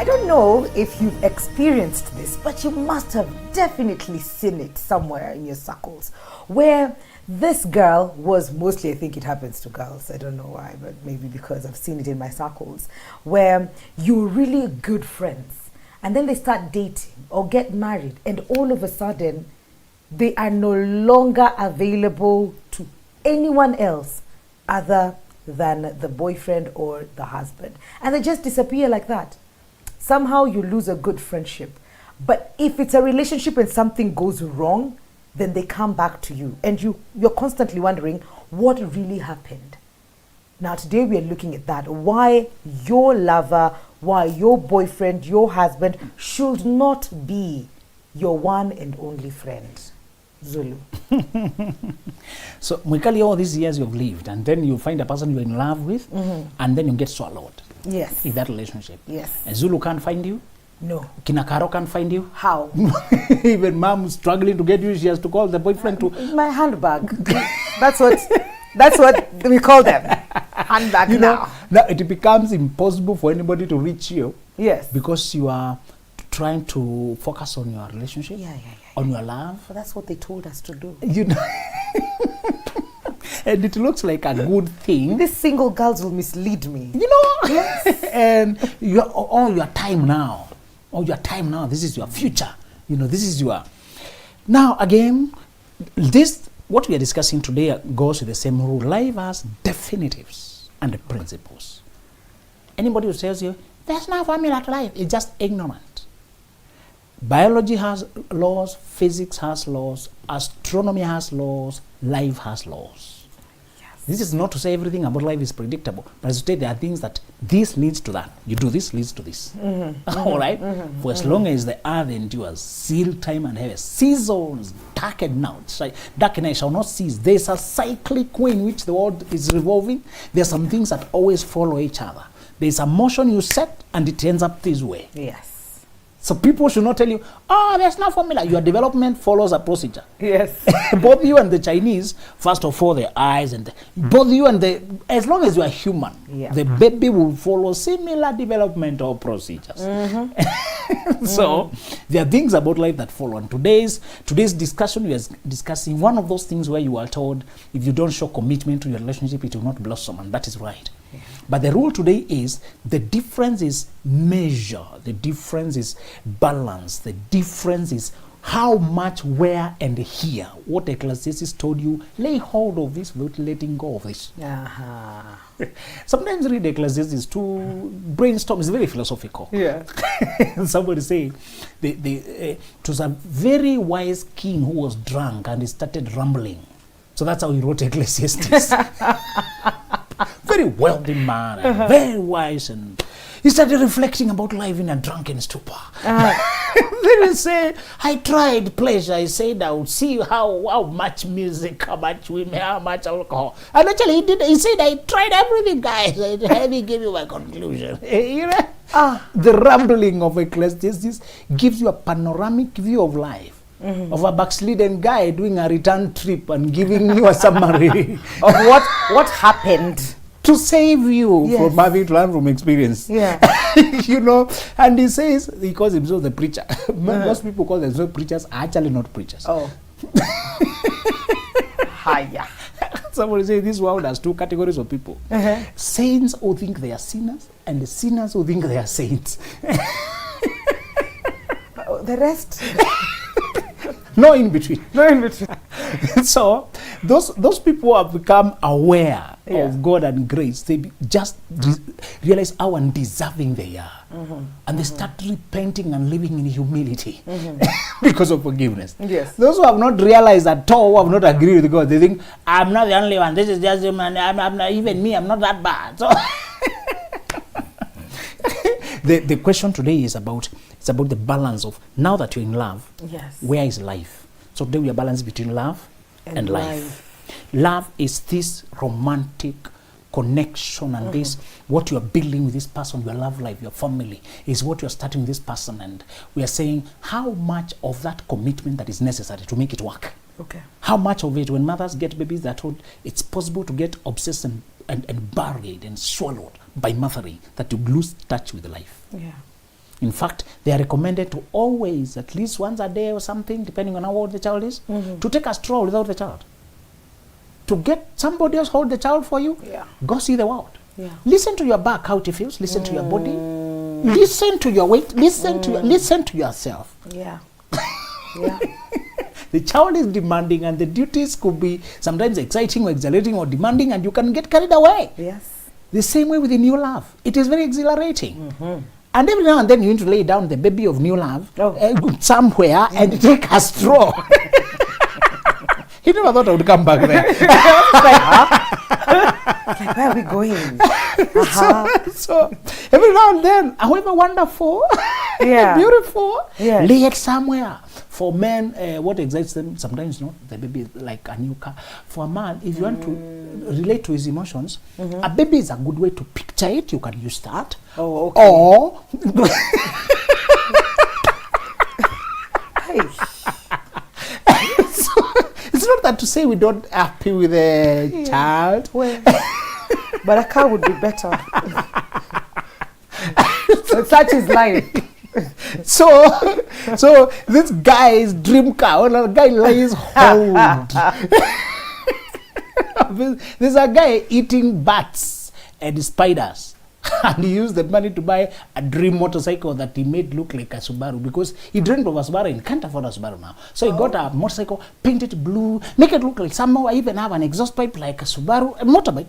I don't know if you've experienced this, but you must have definitely seen it somewhere in your circles, where this girl was mostly, I think it happens to girls, I don't know why, but maybe because I've seen it in my circles, where you're really good friends, and then they start dating or get married, and all of a sudden, they are no longer available to anyone else other than the boyfriend or the husband. And they just disappear like that. Somehow you lose a good friendship. But if it's a relationship and something goes wrong, then they come back to you. And you're constantly wondering what really happened. Now today we are looking at that. Why your lover, why your boyfriend, your husband should not be your one and only friend. Zulu. So, Mwikali, all these years you've lived, and then you find a person you're in love with, and then you get swallowed. Yes. In that relationship. Yes. And Zulu can't find you? No. Kinakaro can't find you? How? Even mom struggling to get you, she has to call the boyfriend to... My handbag. That's what we call them. Handbag now. Now it becomes impossible for anybody to reach you. Yes. Because you are trying to focus on your relationship. Yeah. On your love. Well, that's what they told us to do. You know. And it looks like a good thing. These single girls will mislead me. You know. Yes. And all your time now. All your time now. This is your future. You know, this is your... Now, again, what we are discussing today goes with the same rule. Life has definitives and principles. Anybody who tells you, there's no formula to life, is just ignorant. Biology has laws, physics has laws, astronomy has laws, life has laws. Yes. This is not to say everything about life is predictable, but to say there are things that this leads to that. You do this, leads to this. All right? For as long as the earth endures, seal time and heaven, seasons, dark and night, dark and night shall not cease. There's a cyclic way in which the world is revolving. There are some things that always follow each other. There's a motion you set and it ends up this way. Yes. So people should not tell you, there's no formula. Your development follows a procedure. Yes. Both you and the Chinese, first of all, the eyes and both you and as long as you are human, the baby will follow similar developmental procedures. So there are things about life that follow. And today's discussion, we are discussing one of those things where you are told, if you don't show commitment to your relationship, it will not blossom, and that is right. Yeah. But the rule today is the difference is measure, the difference is balance, the difference is how much, where, and here. What Ecclesiastes told you, lay hold of this without letting go of this. Sometimes read Ecclesiastes to brainstorm. It's very philosophical. Yeah. Somebody say, it was a very wise king who was drunk and he started rambling. So that's how he wrote Ecclesiastes. Very wealthy man, very wise, and he started reflecting about life in a drunken stupor. Then he said, I tried pleasure. I said I would see how much music, how much women, how much alcohol. And actually he said, I tried everything, guys. Let me give you my conclusion. You know? The rambling of Ecclesiastes gives you a panoramic view of life. Of a backslidden guy doing a return trip and giving you a summary of what happened to save you from having to learn from experience. Yeah. You know, and he says, he calls himself the preacher. Most people call themselves preachers, are actually not preachers. Oh. Hiya. Somebody say this world has two categories of people. Saints who think they are sinners, and the sinners who think they are saints. The rest? No in between. No in between. So those people have become aware of God and grace. They just realize how undeserving they are. And they start repenting and living in humility because of forgiveness. Yes. Those who have not realized at all, who have not agreed with God, they think, I'm not the only one. This is just him, and I'm not even me. I'm not that bad. So the question today is about the balance of, now that you're in love, where is life? So today we are balancing between love and life. Love is this romantic connection and this, what you are building with this person, your love life, your family, is what you are starting with this person. And we are saying how much of that commitment that is necessary to make it work. Okay. How much of it, when mothers get babies, they're told it's possible to get obsessed and buried and swallowed by mothering, that you lose touch with life. Yeah. In fact, they are recommended to always, at least once a day or something, depending on how old the child is, to take a stroll without the child. To get somebody else hold the child for you, go see the world. Yeah. Listen to your back, how it feels. Listen to your body. Listen to your weight. Listen to yourself. Yeah. Yeah. The child is demanding, and the duties could be sometimes exciting or exhilarating or demanding, and you can get carried away. Yes. The same way with the new love. It is very exhilarating. And every now and then you need to lay down the baby of new love somewhere and take a stroll. He never thought I would come back there. Like, where are we going? So every now and then, however wonderful, beautiful, lay it somewhere. For men, what excites them sometimes not the baby is like a new car. For a man, if you want to relate to his emotions, a baby is a good way to picture it. You can use that. Oh, okay. Or it's not that to say we don't happy with a child. Well, but a car would be better. Such is life. So this guy's dream car, when a guy lays hold. There's a guy eating bats and spiders. And he used the money to buy a dream motorcycle that he made look like a Subaru, because he dreamed of a Subaru and can't afford a Subaru now. So he got a motorcycle, painted blue, make it look like somehow I even have an exhaust pipe like a Subaru, a motorbike,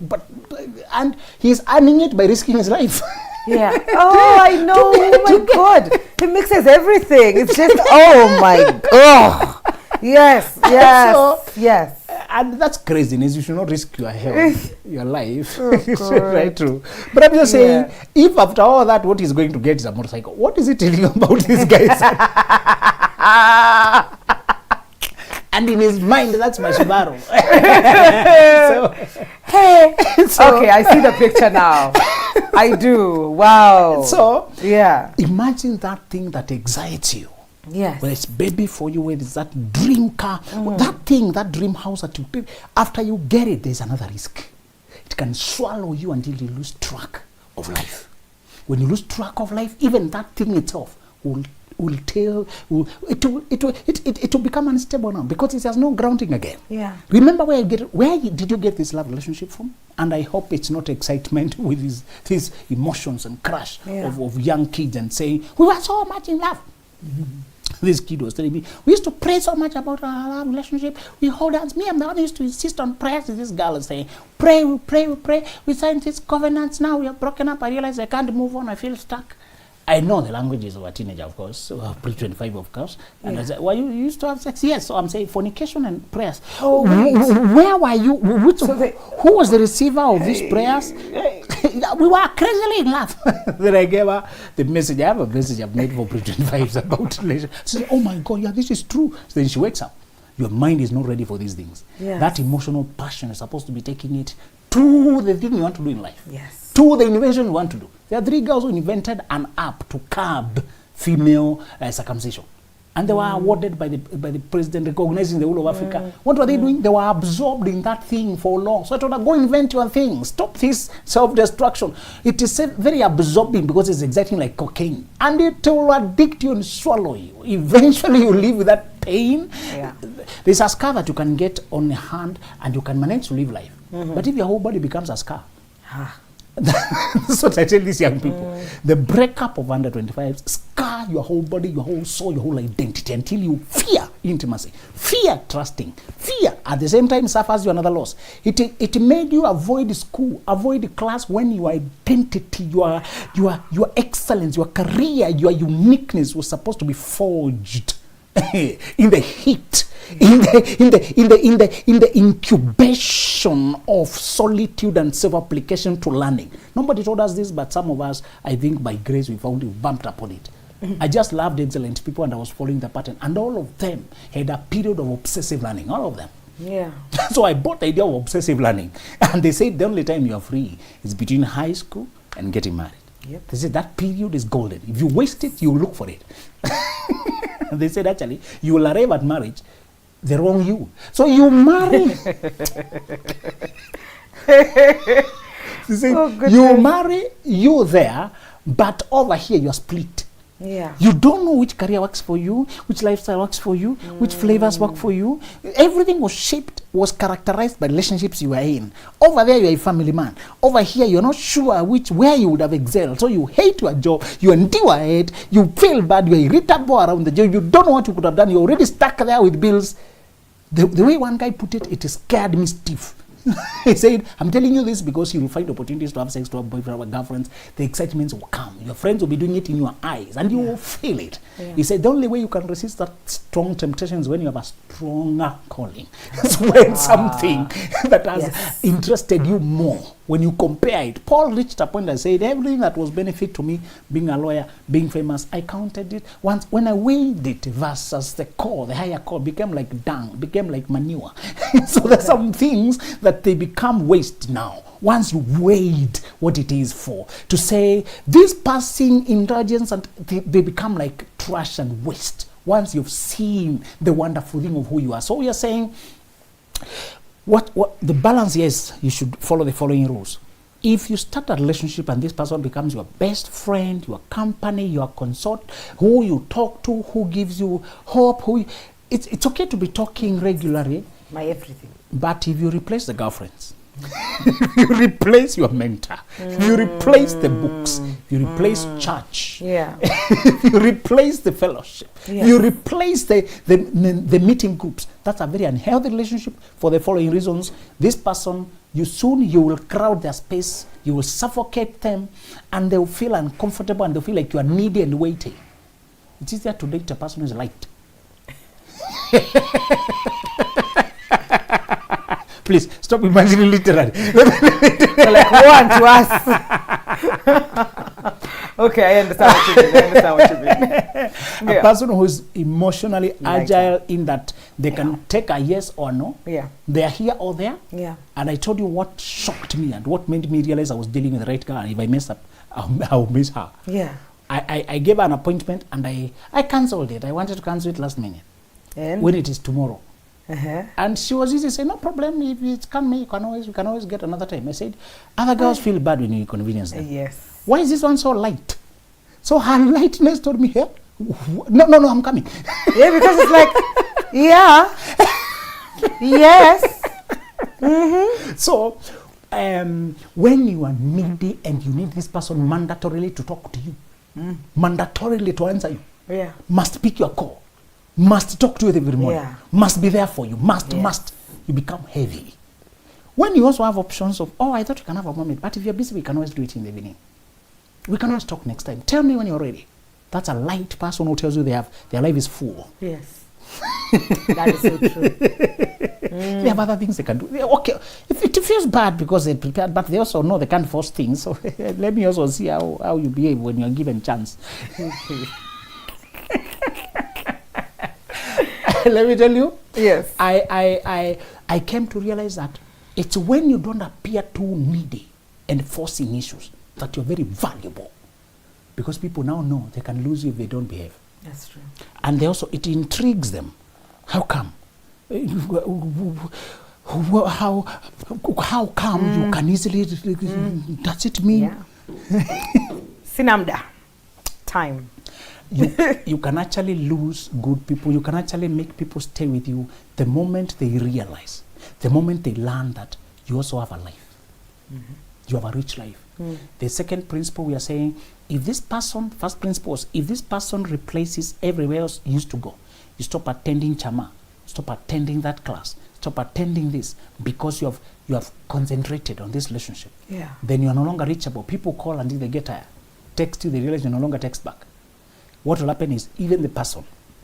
and he's earning it by risking his life. Yeah. Oh, I know. Oh my God. He mixes everything. It's just, oh my God. Yes. Yes. And that's craziness. You should not risk your health, your life. Oh, right, true. But I'm just saying, if after all that, what he's going to get is a motorcycle, what is it telling you about this guy? And in his mind, that's my Subaru. Okay, I see the picture now. I do. Wow. So, imagine that thing that excites you. Yes. Whether it's baby for you, whether it's that dream car, that thing, that dream house that you did. After you get it, there's another risk. It can swallow you until you lose track of life. When you lose track of life, even that thing itself will become unstable now, because it has no grounding again. Yeah. Remember where did you get this love relationship from? And I hope it's not excitement with these emotions and crush of young kids and saying, we were so much in love. This kid was telling me, we used to pray so much about our love relationship. We hold hands. Me and my mother used to insist on prayers. This girl is saying, pray, we pray, we pray. We signed these covenants. Now we are broken up. I realize I can't move on. I feel stuck. I know the languages of a teenager, of course, pre-25, of course. And I said, well, you used to have sex? Yes. So I'm saying fornication and prayers. Oh, where were you? Who was the receiver of these prayers? We were crazily in love. Then I gave her the message. I have a message I've made for pre-25s about relationship. She said, oh my God, yeah, this is true. So then she wakes up. Your mind is not ready for these things. Yes. That emotional passion is supposed to be taking it to the thing you want to do in life. Yes. To the innovation you want to do. There are 3 girls who invented an app to curb female circumcision. And they were awarded by the president, recognizing the whole of Africa. What were they doing? They were absorbed in that thing for long. So I told her, go invent your thing. Stop this self-destruction. It is very absorbing because it's exactly like cocaine. And it will addict you and swallow you. Eventually you live with that pain. Yeah. There's a scar that you can get on the hand and you can manage to live life. But if your whole body becomes a scar, that's what I tell these young people. The breakup of under 25s scar your whole body, your whole soul, your whole identity until you fear intimacy, fear trusting, fear at the same time suffers you another loss. It made you avoid school, avoid class when your identity, your excellence, your career, your uniqueness was supposed to be forged in the heat, in the incubation of solitude and self-application to learning. Nobody told us this, but some of us, I think by grace, we bumped upon it. I just loved excellent people and I was following the pattern. And all of them had a period of obsessive learning, all of them. Yeah. So I bought the idea of obsessive learning. And they said the only time you are free is between high school and getting married. Yep. They said that period is golden. If you waste it, you look for it. They said actually, you will arrive at marriage the wrong you. So you marry. They said, you marry you there, but over here you are split. Yeah. You don't know which career works for you, which lifestyle works for you, which flavors work for you. Everything was characterized by relationships you were in. Over there, you're a family man. Over here, you're not sure where you would have excelled. So you hate your job, you endure it, you feel bad, you're irritable around the job, you don't know what you could have done, you're already stuck there with bills. The way one guy put it, it scared me stiff. He said, I'm telling you this because you will find opportunities to have sex, to have boyfriend or girlfriends. The excitement will come. Your friends will be doing it in your eyes and you will feel it. Yeah. He said, the only way you can resist that strong temptation is when you have a stronger calling. It's when something that has interested you more. When you compare it, Paul reached a point and said, everything that was benefit to me, being a lawyer, being famous, I counted it. Once when I weighed it versus the core, the higher core, became like dung, became like manure. So there's some things that they become waste now. Once you weighed what it is for, to say this passing indulgence, and they become like trash and waste. Once you've seen the wonderful thing of who you are. So we are saying, what the balance is, you should follow the following rules. If you start a relationship and this person becomes your best friend, your company, your consort, who you talk to, who gives you hope, it's okay to be talking regularly. My everything. But if you replace the girlfriends, you replace your mentor, you replace the books, you replace church, you replace the fellowship, you replace the meeting groups, that's a very unhealthy relationship for the following reasons. This person, you will crowd their space, you will suffocate them, and they will feel uncomfortable and they feel like you are needy and weighty. It's easier to date a person who is light. Please stop imagining literally. Like one to us. Okay, I understand what you mean. A person who is emotionally agile in that they can take a yes or no. Yeah. They are here or there. Yeah. And I told you what shocked me and what made me realize I was dealing with the right girl. And if I mess up, I'll miss her. Yeah. I gave her an appointment and I cancelled it. I wanted to cancel it last minute. And? When it is tomorrow. Uh-huh. And she was easy to say, no problem, if it can't make, we can always get another time. I said, other girls feel bad when you inconvenience them. Yes. Why is this one so light? So her lightness told me, hey, no, I'm coming. Yeah, because it's like, yeah, yes. Mm-hmm. So when you are needy and you need this person mandatorily to talk to you, mandatorily to answer you, must pick your call, must talk to you every morning, must be there for you, must, you become heavy. When you also have options of, I thought we can have a moment, but if you're busy, we can always do it in the evening. We can always talk next time. Tell me when you're ready. That's a light person who tells you their life is full. Yes. That is so true. They have other things they can do. Okay, if it feels bad because they're prepared, but they also know they can't force things. So let me also see how you behave when you're given chance. Let me tell you. Yes. I came to realize that it's when you don't appear too needy and forcing issues that you're very valuable. Because people now know they can lose you if they don't behave. That's true. And they also, it intrigues them. How come? How come you can easily, does it mean? Yeah. Sinamda. Time. You can actually lose good people. You can actually make people stay with you the moment they realize, the moment they learn that you also have a life. Mm-hmm. You have a rich life. The second principle we are saying, if this person, first principle is, if this person replaces everywhere else you used to go, you stop attending Chama, stop attending that class, stop attending this, because you have concentrated on this relationship. Yeah. Then you are no longer reachable. People call until they get tired. Text you, they realize you no longer text back. What will happen is even the person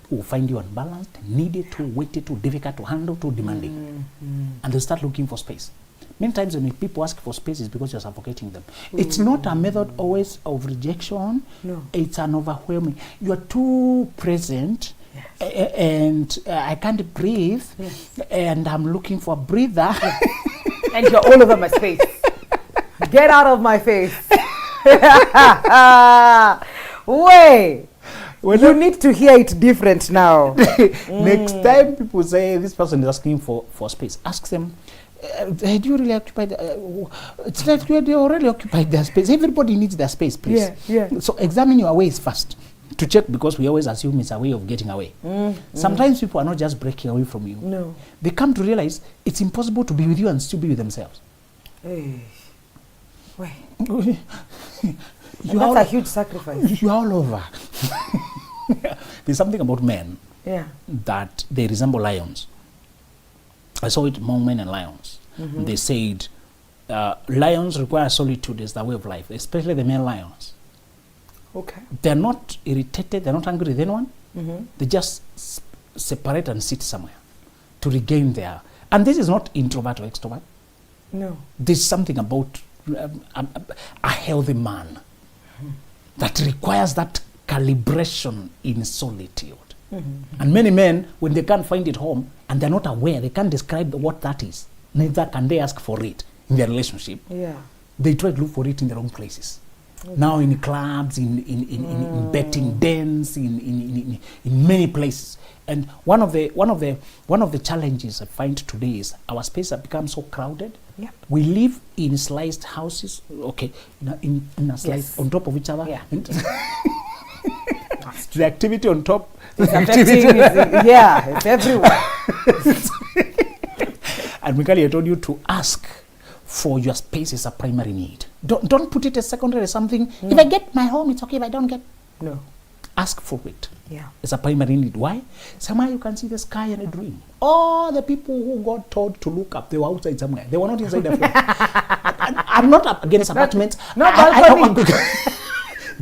will find you unbalanced, needy, too weighty, too difficult to handle, too demanding. And they'll start looking for space. Many times when people ask for space, it's because you're suffocating them. It's not a method always of rejection. No. It's an overwhelming. You are too present, and I can't breathe, and I'm looking for a breather. And you're all over my space. Get out of my face. Wait. You need to hear it different now. Next time people say this person is asking for space, ask them, do you really occupy it's like they already occupied their space. Everybody needs their space, please. Yeah. So examine your ways first. to check, because we always assume it's a way of getting away. Sometimes people are not just breaking away from you. No. They come to realize it's impossible to be with you and still be with themselves. Hey. Wait. That's a huge sacrifice. You're all over. There's something about men that they resemble lions. I saw it among men and lions. They said lions require solitude as their way of life, especially the male lions. Okay. They're not irritated, they're not angry with anyone. They just separate and sit somewhere to regain their... And this is not introvert or extrovert. No. There's something about a healthy man that requires that calibration in solitude. And many men, when they can't find it home and they're not aware, they can't describe what that is, neither can they ask for it in their relationship. They try to look for it in the wrong places. Now in clubs, in betting dens, in many places. And one of the challenges I find today is our space has become so crowded. We live in sliced houses, okay, in a slice on top of each other. And the activity on top. It's everywhere. And Mikali, I told you to ask for your space as a primary need. Don't put it as secondary as something. If I get my home, it's okay. If I don't get, no. Ask for it. It's a primary need. Why? Somewhere you can see the sky and a dream. All the people who got told to look up, they were outside somewhere. They were not inside the flat. I'm not against apartments.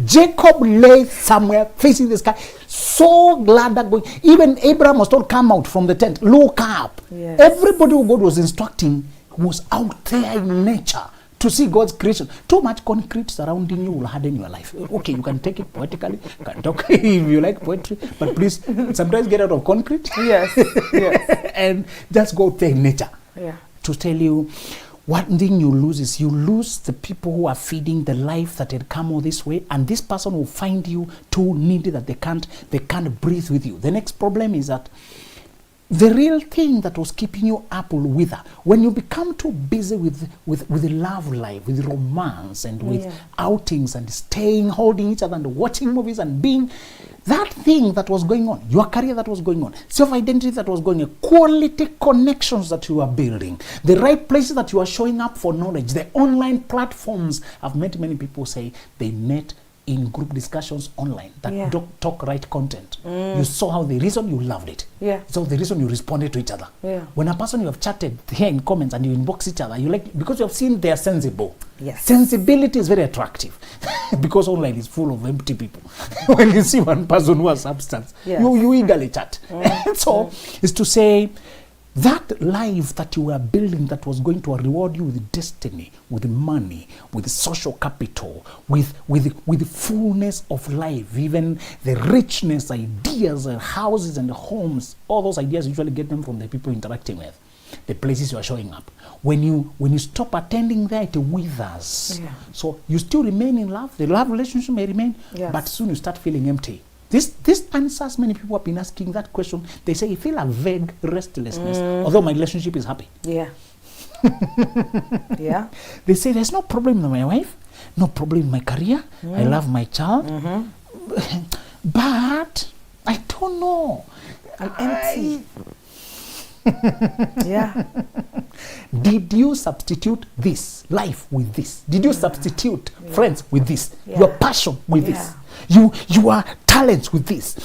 Jacob lay somewhere facing the sky, so glad that going. Even Abraham was told, come out from the tent, look up. Everybody who God was instructing was out there in nature to see God's creation. Too much concrete surrounding you will harden your life. Okay, you can take it poetically, you can talk if you like poetry, but please sometimes get out of concrete. And just go there in nature. To tell you, one thing you lose is you lose the people who are feeding the life that had come all this way, and this person will find you too needy that they can't breathe with you. The next problem is that the real thing that was keeping you up will wither. When you become too busy with the love life, with romance, and with outings, and staying, holding each other, and watching movies, and being that thing that was going on, your career that was going on, self-identity that was going on, quality connections that you are building, the right places that you are showing up for knowledge, the online platforms. I've met many people say they met in group discussions online that don't talk right content. You saw how the reason you loved it. So the reason you responded to each other. When a person you have chatted here in comments and you inbox each other, you like, because you have seen they are sensible. Sensibility is very attractive because online is full of empty people. When you see one person who has substance, you eagerly chat. So it's to say, that life that you were building that was going to reward you with destiny, with money, with social capital, with the fullness of life, even the richness, ideas, and houses and homes, all those ideas usually get them from the people interacting with, the places you are showing up. When you stop attending there, it withers. So you still remain in love, the love relationship may remain, but soon you start feeling empty. This answers, many people have been asking that question. They say, I feel a vague restlessness, although my relationship is happy. They say, there's no problem with my wife, no problem with my career, I love my child, but I don't know. I'm empty. Did you substitute this life with this? Did you substitute friends with this? Your passion with this? You are talents with this?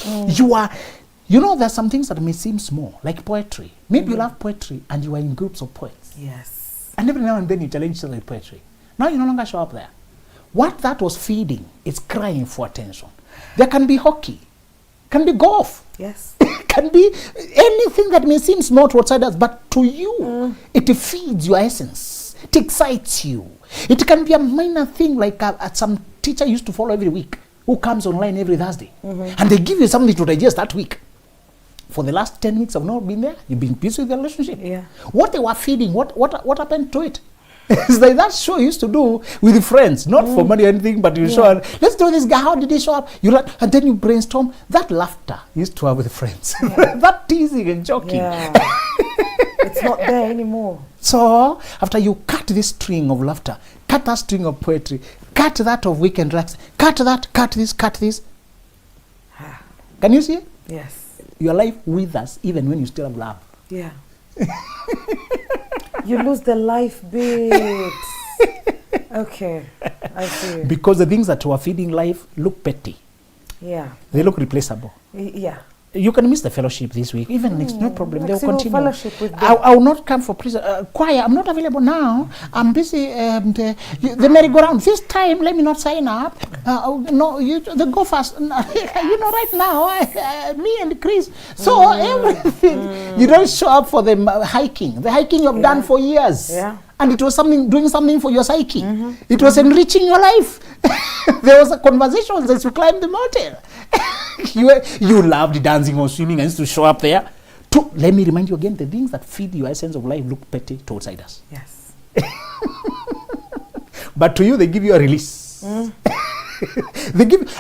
You know, there's some things that may seem small, like poetry. Maybe you love poetry and you are in groups of poets. And every now and then you challenge each other with poetry. Now you no longer show up there. What that was feeding is crying for attention. There can be hockey, can be golf. Can be anything that may seem small to outsiders, but to you, it feeds your essence. It excites you. It can be a minor thing, like some teacher used to follow every week, who comes online every Thursday, and they give you something to digest that week. For the last 10 weeks, I've not been there. You've been busy with the relationship. What they were feeding, what happened to it? It's like that show you used to do with friends, not for money or anything, but you show up, let's do this guy, how did he show up? You like, and then you brainstorm. That laughter you used to have with friends. That teasing and joking. It's not there anymore. So after you cut this string of laughter, cut that string of poetry, cut that of weekend relax, cut that, cut this, Can you see it? Yes. Your life withers even when you still have love. Yeah. You lose the life bit. Okay, I see. Because the things that were feeding life look petty. Yeah. They look replaceable. Yeah. You can miss the fellowship this week. Even it's no problem. They'll continue. Fellowship with them. I will not come for choir. I'm not available now. I'm busy. The merry-go-round. This time, let me not sign up. No, the go fast. Right now, me and Chris. So everything. You don't show up for the hiking. The hiking you've done for years. Yeah. And it was doing something for your psyche. It was enriching your life. There was a conversation as you climbed the mountain. You loved dancing or swimming and used to show up there. Let me remind you again, the things that feed your essence of life look petty to outsiders. Yes. But to you, they give you a release. And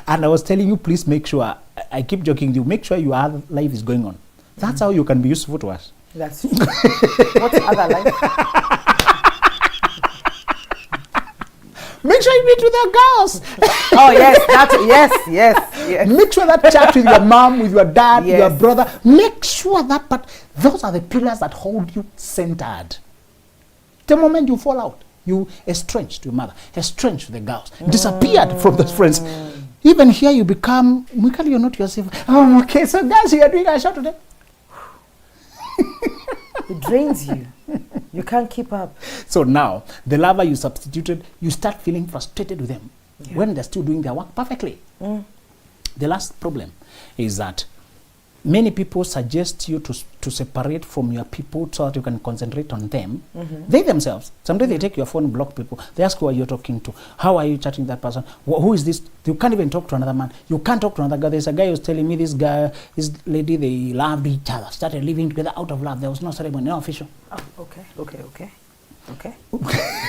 I was telling you, please make sure, I keep joking with you, make sure your other life is going on. That's how you can be useful to us. That's true. What's other life? Make sure you meet with your girls. Oh, yes. Make sure that chat with your mom, with your dad, your brother. Make sure that, but those are the pillars that hold you centered. The moment you fall out, you estranged your mother, estranged the girls, disappeared from those friends. Even here you become, Mikali, you're not yourself. Oh, okay, so guys, you are doing a show today. It drains you. You can't keep up. So now, the lover you substituted, you start feeling frustrated with them when they're still doing their work perfectly. The last problem is that many people suggest you to separate from your people so that you can concentrate on them. They themselves, sometimes they take your phone, block people. They ask who are you talking to? How are you chatting to that person? Who is this? You can't even talk to another man. You can't talk to another guy. There's a guy who's telling me this lady, they loved each other, started living together out of love. There was no ceremony, no official. Oh, okay.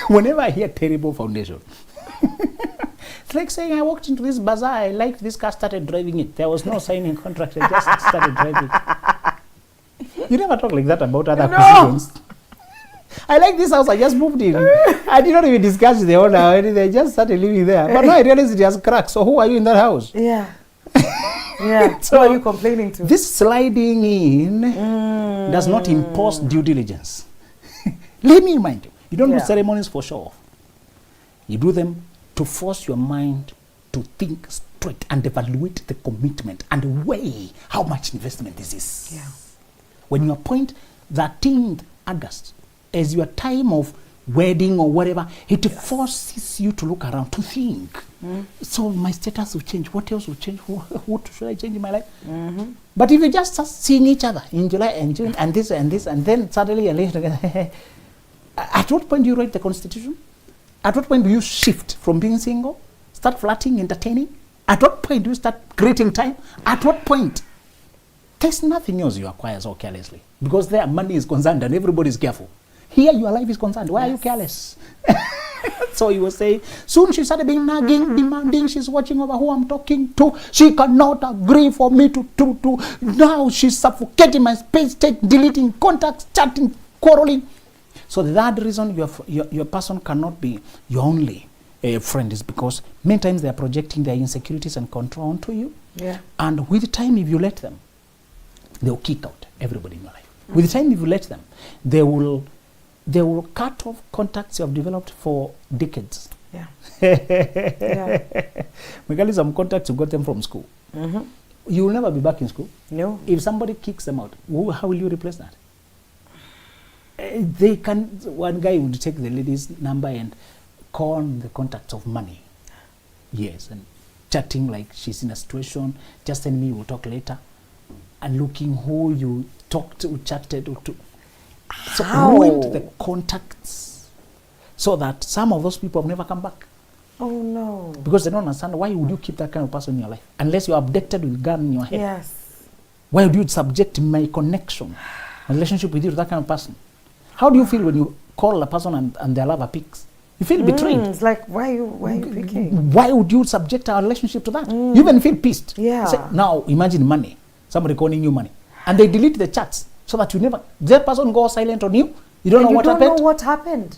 Whenever I hear terrible foundation, it's like saying I walked into this bazaar, I liked this car, started driving it. There was no signing contract, I just started driving. You never talk like that about other acquisitions. I like this house, I just moved in. I did not even discuss with the owner or anything, I just started living there. But now I realized it has cracks, so who are you in that house? Yeah. So who are you complaining to? This sliding in does not impose due diligence. Let me remind you, you don't do ceremonies for show off. You do them to force your mind to think straight and evaluate the commitment and weigh how much investment this is. Yeah. When you appoint 13th August as your time of wedding or whatever, it forces you to look around, to think. So my status will change. What else will change? What should I change in my life? But if you just start seeing each other in July and June and this, and then suddenly you're living together, at what point do you write the Constitution? At what point do you shift from being single, start flirting, entertaining? At what point do you start creating time? At what point? There's nothing else you acquire so carelessly, because there money is concerned and everybody is careful. Here your life is concerned. Why are you careless? So you will say, soon she started being nagging, demanding, she's watching over who I'm talking to. She cannot agree for me to. Now she's suffocating my space, deleting contacts, chatting, quarreling. So the third reason your person cannot be your only friend is because many times they are projecting their insecurities and control onto you. Yeah. And with time, if you let them, they'll kick out everybody in your life. With time, if you let them, they will cut off contacts you have developed for decades. Yeah. Megally, some contacts you got them from school. You will never be back in school. No. If somebody kicks them out, how will you replace that? They can. One guy would take the lady's number and call on the contacts of money. Yes, and chatting like she's in a situation. Just send me, we'll talk later. And looking who you talked to, chatted to. So ruined the contacts, so that some of those people have never come back. Oh no! Because they don't understand, why would you keep that kind of person in your life unless you are abducted with a gun in your head? Yes. Why would you subject my connection, my relationship with you to that kind of person? How do you feel when you call a person and their lover picks? You feel betrayed. It's like, why are you picking? Why would you subject our relationship to that? You even feel pissed. Yeah. Say, now imagine money, somebody calling you money, and they delete the chats so that you never, that person goes silent on you. You don't know what happened. You don't know what happened.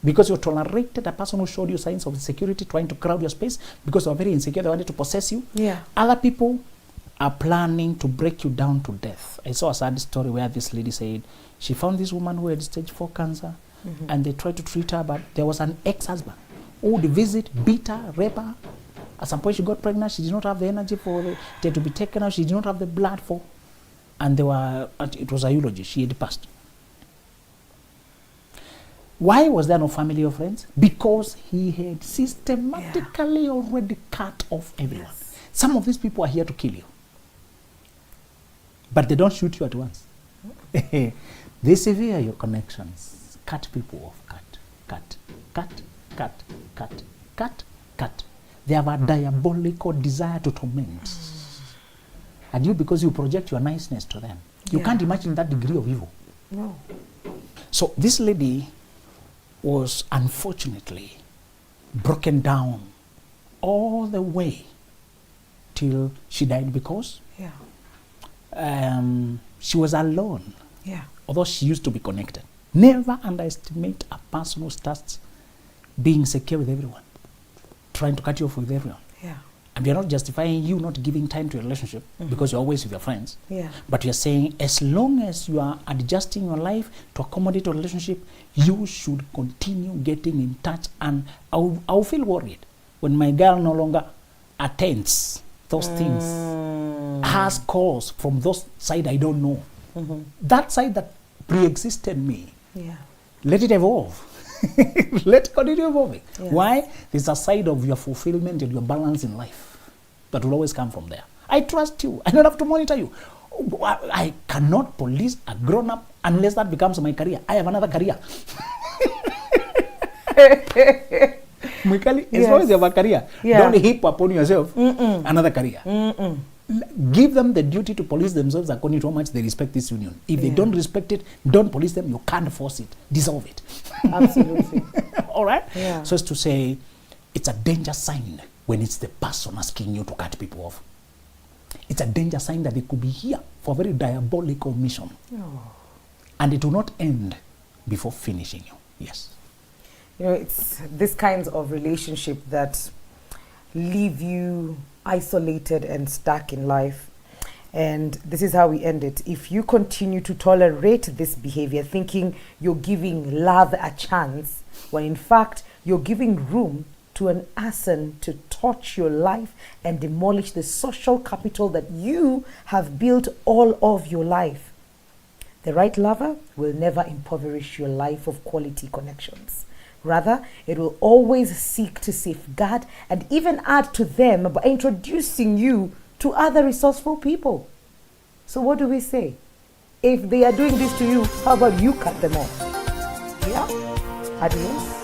Because you tolerated a person who showed you signs of insecurity, trying to crowd your space, because you are very insecure, they wanted to possess you. Yeah. Other people are planning to break you down to death. I saw a sad story where this lady said she found this woman who had stage 4 cancer, and they tried to treat her, but there was an ex-husband who would visit, beat her, rape her. At some point she got pregnant. She did not have the energy for it to be taken out. She did not have the blood for, and it was a eulogy. She had passed. Why was there no family or friends? Because he had systematically already cut off everyone. Yes. Some of these people are here to kill you, but they don't shoot you at once. They sever your connections. Cut people off. Cut. They have a diabolical desire to torment. And you, because you project your niceness to them, you can't imagine that degree of evil. No. So this lady was unfortunately broken down all the way till she died because she was alone. Yeah. Although she used to be connected. Never underestimate a person who starts being secure with everyone, trying to cut you off with everyone. Yeah. And we are not justifying you not giving time to your relationship because you're always with your friends. Yeah. But we are saying as long as you are adjusting your life to accommodate your relationship, you should continue getting in touch. And I'll feel worried when my girl no longer attends those things, has calls from those side I don't know. That side that pre-existed me. Yeah. Let it evolve. Let it continue evolving. Yeah. Why? There's a side of your fulfillment and your balance in life that will always come from there. I trust you. I don't have to monitor you. I cannot police a grown-up unless that becomes my career. I have another career. Mikali, as long as you have a career, don't heap upon yourself another career. Give them the duty to police themselves according to how much they respect this union. If they don't respect it, don't police them. You can't force it. Dissolve it. Absolutely. All right? Yeah. So as to say, it's a danger sign when it's the person asking you to cut people off. It's a danger sign that they could be here for a very diabolical mission. And it will not end before finishing you. Yes. You know, it's this kinds of relationship that leave you isolated and stuck in life. And this is how we end it. If you continue to tolerate this behavior, thinking you're giving love a chance, when in fact you're giving room to an arson to touch your life and demolish the social capital that you have built all of your life. The right lover will never impoverish your life of quality connections. Rather, it will always seek to safeguard and even add to them by introducing you to other resourceful people. So what do we say? If they are doing this to you, how about you cut them off? Yeah? Adios.